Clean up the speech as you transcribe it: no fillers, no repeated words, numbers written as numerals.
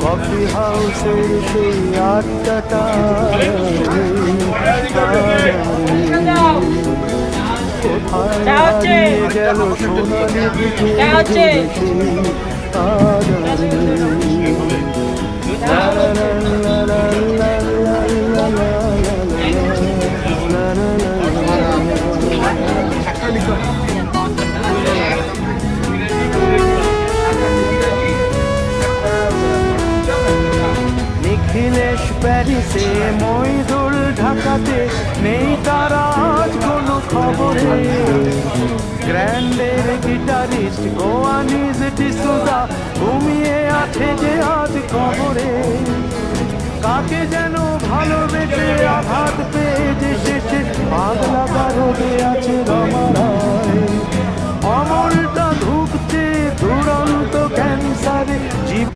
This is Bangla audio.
কফি হাউসের সেই আড্ডাটা কোথায় হারিয়ে গেল সোনালি নিখিলেশ প্যারিসে, মইদুল ঢাকাতে, নেই তারা আজ কোনো খবরে। গ্র্যান্ডের গিটারিস্ট গোয়ানিজ ডিসুজা ঘুমিয়ে আছে যে আজ খবরে। কাকে যেন ভালোবেসে আঘাত পেয়ে যে শেষে পাগলা গারদে আছে রমা।